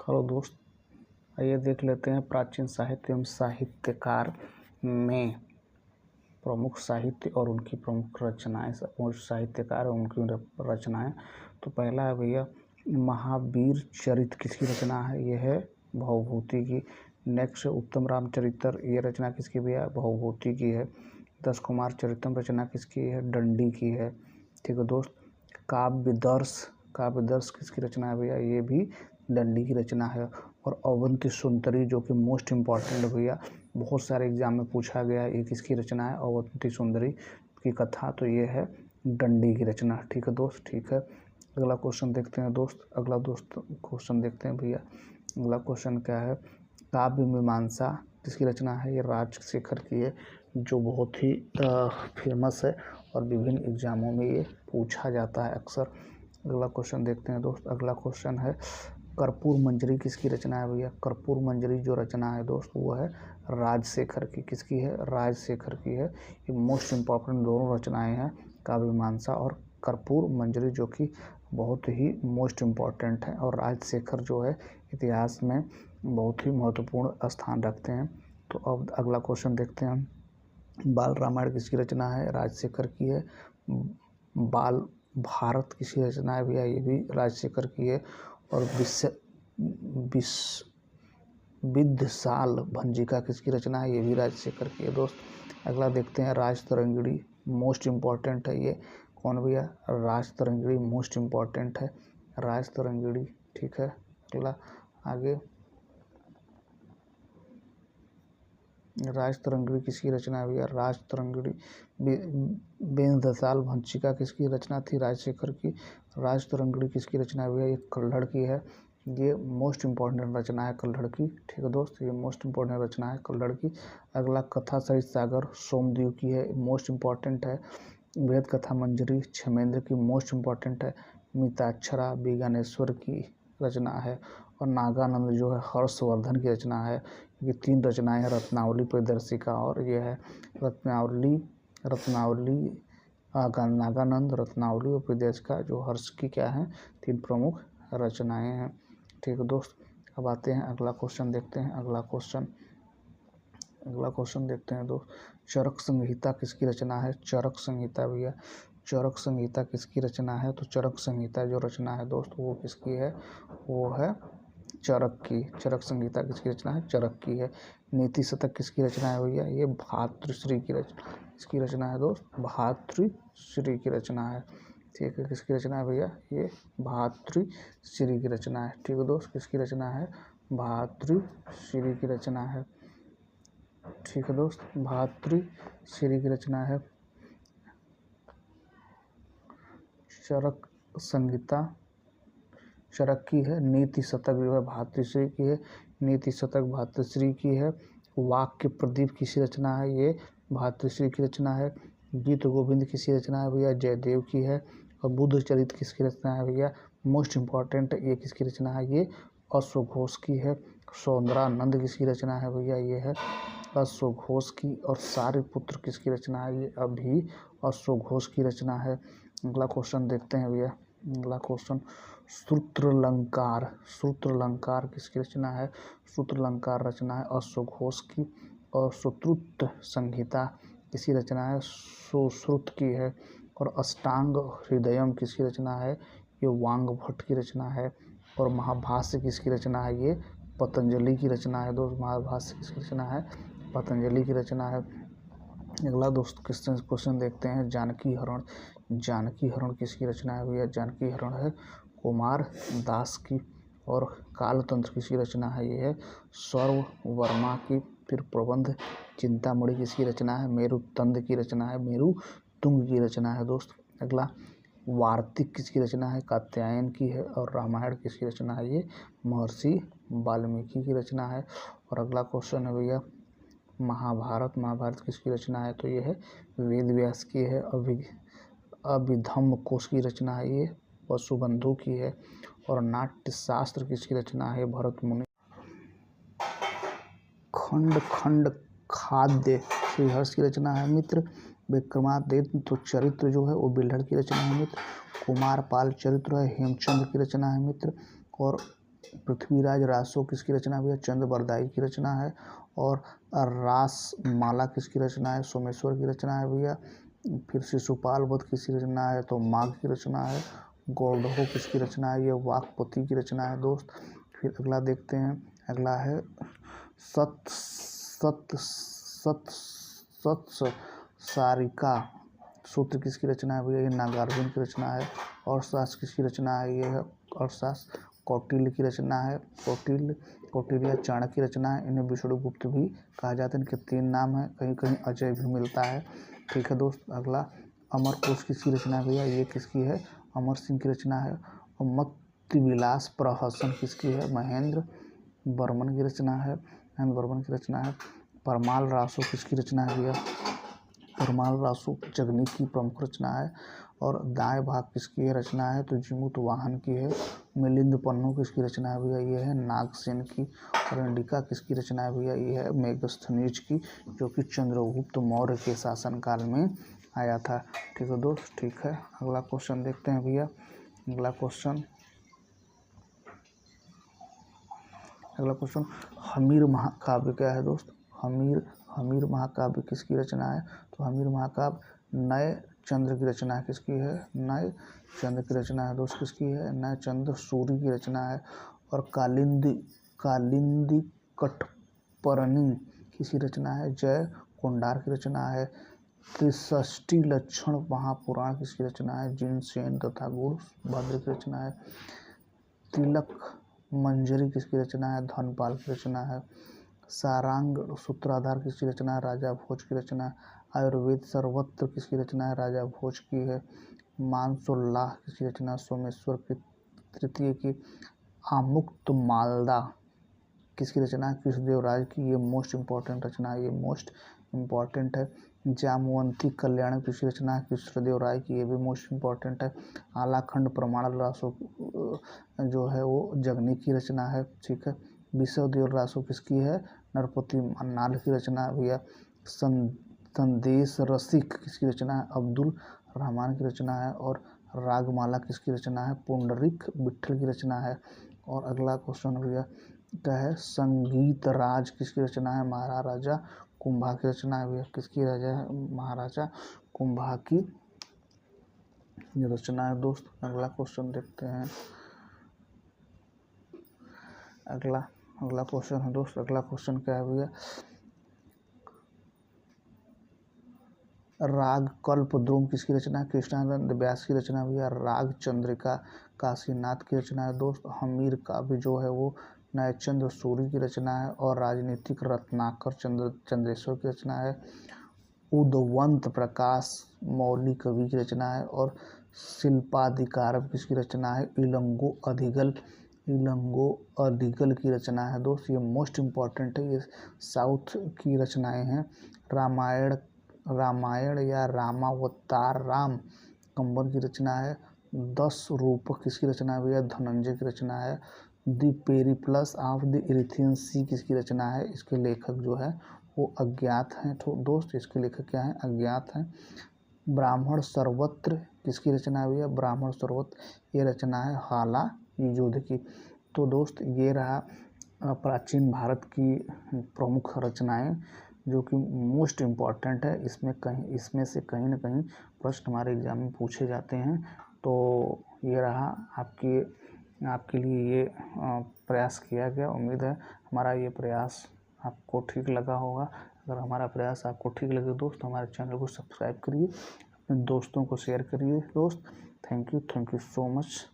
Hello दोस्त, आइए देख लेते हैं प्राचीन साहित्य एवं साहित्यकार में प्रमुख साहित्य और उनकी प्रमुख रचनाएं, साहित्यकार और उनकी रचनाएं। तो पहला है भैया महावीर चरित, किसकी रचना है? ये है भवभूति की। नेक्स्ट उत्तम रामचरित्र, ये रचना किसकी भैया? भवभूति की है। दस कुमार चरितम रचना किसकी है? दंडी की है। ठीक है दोस्त। काव्यदर्श, काव्यदर्श किसकी रचना है भैया? ये भी दंडी की रचना है। और अवंती सुंदरी, जो कि मोस्ट इम्पॉर्टेंट है भैया, बहुत सारे एग्जाम में पूछा गया है, ये किसकी रचना है? अवंती सुंदरी की कथा, तो ये है दंडी की रचना। ठीक है दोस्त, ठीक है। अगला क्वेश्चन देखते हैं दोस्त। अगला दोस्त क्वेश्चन देखते हैं भैया। अगला क्वेश्चन क्या है? काव्य मीमांसा किसकी रचना है? ये राजशेखर की है, जो बहुत ही फेमस है और विभिन्न एग्जामों में ये पूछा जाता है अक्सर। अगला क्वेश्चन देखते हैं दोस्त। अगला क्वेश्चन है कर्पूर मंजरी किसकी रचना है भैया? कर्पूर मंजरी जो रचना है दोस्त, वो है राजशेखर की। किसकी है? राजशेखर की है। ये मोस्ट इम्पॉर्टेंट दोनों रचनाएं हैं, काव्य मीमांसा और कर्पूर मंजरी, जो कि बहुत ही मोस्ट इम्पॉर्टेंट है और राजशेखर जो है इतिहास में बहुत ही महत्वपूर्ण स्थान रखते हैं। तो अब अगला क्वेश्चन देखते हैं हम। बाल रामायण किसकी रचना है? राजशेखर की है। बाल भारत किसकी रचना है भैया? ये भी राजशेखर की है। और विद्धशाल भंजिका किसकी रचना है? ये भी राजशेखर की है दोस्त। अगला देखते हैं राजतरंगिणी, मोस्ट इम्पॉर्टेंट है ये। कौन भैया? राजतरंगिणी मोस्ट इम्पॉर्टेंट है, राजतरंगिणी। ठीक है। अगला आगे, राजतरंगिणी किसकी रचना है भैया? राजतरंगिणी विद्धशाल भंजिका किसकी रचना थी? राजशेखर की। राजतरंगिणी किसकी रचना है भैया? ये कल्हड़ की है। ये मोस्ट इम्पॉर्टेंट रचना है कल्हड़ की। ठीक है दोस्त, ये मोस्ट इम्पॉर्टेंट रचना है कल्हड़ की। अगला कथा सरित सागर सोमदेव की है, मोस्ट इम्पॉर्टेंट है। वेद कथा मंजरी क्षेमेंद्र की, मोस्ट इम्पॉर्टेंट है। मिताक्षरा बिगानेश्वर की रचना है। और नागानंद जो है हर्षवर्धन की रचना है। ये तीन रचनाएं हैं, रत्नावली परिदर्शिका और ये है रत्नावली नागानंद, रत्नावली और परिदर्शिका, जो हर्ष की क्या है? तीन प्रमुख रचनाएं हैं। ठीक है दोस्त। अब आते हैं अगला क्वेश्चन देखते हैं। अगला क्वेश्चन देखते हैं दोस्त। चरक संहिता किसकी रचना है? चरक संहिता भैया, चरक संहिता किसकी रचना है? तो चरक संहिता जो रचना है दोस्त, वो किसकी है? वो है चरक की। चरक संहिता किसकी रचना है? चरक की है। नीति शतक किसकी रचना है भैया? ये भातृश्री की रचना, किसकी रचना है दोस्त? भातृश्री की रचना है। ठीक है, किसकी रचना है भैया? ये भातृश्री की रचना है। ठीक है दोस्त, किसकी रचना है? भातृश्री की रचना है। ठीक है दोस्त, भातृश्री की रचना है। चरक संहिता चरक की है। नीति शतक जो है भातृश्री की है। नीति शतक भातृश्री की है। वाक्य प्रदीप किसी रचना है? ये भातृश्री की रचना है। गीत गोविंद किसी रचना है भैया? जयदेव की है। और बुद्ध चरित किसकी रचना है भैया? मोस्ट इम्पॉर्टेंट, ये किसकी रचना है? ये अश्वघोष की है। सौंदरानंद किसकी रचना है भैया? ये है अश्वघोष की। और सारिपुत्र किसकी रचना है? ये अभी अश्वघोष की रचना है। अगला क्वेश्चन देखते हैं भैया। अगला क्वेश्चन, सूत्रलंकार, सूत्रलंकार किसकी रचना है? सूत्रलंकार रचना है अश्वघोष की। और सुश्रुत संहिता किसकी रचना है? सुश्रुत की है। और अष्टांग हृदयम किसकी रचना है? ये वांगभट्ट की रचना है। और महाभाष्य किसकी रचना है? ये पतंजलि की रचना है दोस्त। महाभाष्य किसकी रचना है? पतंजलि की रचना है। अगला दोस्त क्वेश्चन देखते हैं। जानकी हरण, जानकी हरण किसकी रचना है भैया? जानकी हरण है कुमार दास की। और कालतंत्र किसकी रचना है? ये है सर्ववर्मा की। फिर प्रबंध चिंतामणि किसकी रचना है? मेरुतंद की रचना है, मेरुतुंग की रचना है दोस्त। अगला वार्तिक किसकी रचना है? कात्यायन की है। और रामायण किसकी रचना है? ये महर्षि वाल्मीकि की रचना है। और अगला क्वेश्चन है भैया महाभारत, महाभारत किसकी रचना है? तो ये है वेद व्यास की है। अभिधम्म कोश की रचना है, ये वसुबंधु की है। और नाट्यशास्त्र किसकी रचना है? भरत मुनि। खंड खंड खाद्य श्रीहर्ष की रचना है मित्र। विक्रमादित्य तो चरित्र जो है वो बिल्हड़ की रचना है मित्र। कुमारपाल चरित्र है हेमचंद्र की रचना है मित्र। और पृथ्वीराज रासो किसकी रचना भैया? चंद्र बरदाई की रचना है। और रास माला किसकी रचना है? सोमेश्वर की रचना है भैया। फिर शिशुपाल वध किसकी रचना है? तो माघ की रचना है। गौडहो किसकी रचना है? ये वाकपति की रचना है दोस्त। फिर अगला देखते हैं, अगला है सत सत सत सत सारिका सूत्र किसकी रचना है भैया? ये नागार्जुन की रचना है। और शास्त्र किसकी रचना है? ये है अर्थशास्त्र कौटिल्य की रचना है। कौटिल्य चाणक्य की रचना है। इन्हें विष्णुगुप्त भी कहा जाता है। इनके 3 नाम हैं, कहीं कहीं अजय भी मिलता है। ठीक है दोस्त। अगला अमरकोश किसकी रचना है भैया? ये किसकी है? अमर सिंह की रचना है। और मत्विलास प्रहसन किसकी है? महेंद्र बर्मन की रचना है। परमाल रासो किसकी रचना है भैया? परमाल रासो जगनी की प्रमुख रचना है। और दाएं भाग किसकी रचना है? तो जिमुत वाहन की है। मिलिंद पन्नू किसकी रचना है भैया? ये है नागसेन की। और इंडिका किसकी रचना है भैया? ये है मेगस्थनीज की, जो कि चंद्रगुप्त मौर्य के शासनकाल में आया था। ठीक है दोस्त, ठीक है। अगला क्वेश्चन देखते हैं भैया। अगला क्वेश्चन हमीर महाकाव्य क्या है दोस्त? हमीर महाकाव्य किसकी रचना है? तो हमीर महाकाव्य नए चंद्र की रचना है। किसकी है? नए चंद्र की रचना है दोस्त। किसकी है? नए चंद्र सूर्य की रचना है। और कालिंदी कठपर्णी किसकी रचना है? जय कोंडार की रचना है। त्रिषष्टि लक्षण महापुराण किसकी रचना है? जिनसेन तथा गुणभद्र की रचना है। तिलक मंजरी किसकी रचना है? धनपाल की रचना है। सारांग सूत्राधार किसकी रचना है? राजा भोज की रचना है। आयुर्वेद सर्वत्र किसकी रचना है? राजा भोज की है। मानसोल्लाह किसकी रचना? सोमेश्वर की तृतीय की। आमुक्त मालदा किसकी रचना है? कृष्णदेवराय की। ये मोस्ट इम्पॉर्टेंट रचना है, ये मोस्ट इम्पॉर्टेंट है। जामवंती कल्याण किसकी रचना है? कृष्णदेवराय की। ये भी मोस्ट इम्पॉर्टेंट है। आलाखंड प्रमाण रासो जो है वो जगनी की रचना है। ठीक है। विषवदेव रासो किसकी है? नरपति अन्नाल की रचना है भैया। संदेश रसिक किसकी रचना है? अब्दुल रहमान की रचना है। और रागमाला किसकी रचना है? पुंडरीक विट्ठल की रचना है। और अगला क्वेश्चन भैया क्या है? संगीत राज किसकी रचना है? महाराजा कुंभा की रचना है भैया। किसकी राजा है? महाराजा कुंभा की रचना है दोस्त। अगला क्वेश्चन देखते हैं। अगला क्वेश्चन है दोस्त। अगला क्वेश्चन क्या है भैया? राग कल्पद्रुम किसकी रचना है? कृष्णानंद व्यास की रचना भैया। राग चंद्रिका काशीनाथ की रचना है दोस्त। हमीर काव्य जो है वो नयचंद्र सूर्य की रचना है। और राजनीतिक रत्नाकर चंद्रेश्वर की रचना है। उदवंत प्रकाश मौली कवि की रचना है। और शिल्पाधिकार किसकी रचना है? इलंगो अदिगल की रचना है दोस्त। ये मोस्ट इम्पॉर्टेंट है, ये साउथ की रचनाएं हैं। रामायण या रामावतार राम कंबर की रचना है। 10 रूपक किसकी रचना है भैया? धनंजय की रचना है। द पेरिप्लस ऑफ द इरिथियन सी किसकी रचना है? इसके लेखक जो है वो अज्ञात हैं। तो दोस्त इसके लेखक क्या हैं? अज्ञात हैं। ब्राह्मण सर्वत्र किसकी रचना है भैया? ब्राह्मण सर्वत्र ये रचना है हाला युद्ध की। तो दोस्त ये रहा प्राचीन भारत की प्रमुख रचनाएं जो कि मोस्ट इम्पॉर्टेंट है। इसमें से कहीं ना कहीं प्रश्न हमारे एग्जाम में पूछे जाते हैं। तो ये रहा आपके लिए ये प्रयास किया गया। उम्मीद है हमारा ये प्रयास आपको ठीक लगा होगा। अगर हमारा प्रयास आपको ठीक लगे दोस्त, हमारे चैनल को सब्सक्राइब करिए, अपने दोस्तों को शेयर करिए दोस्त। Thank you so much.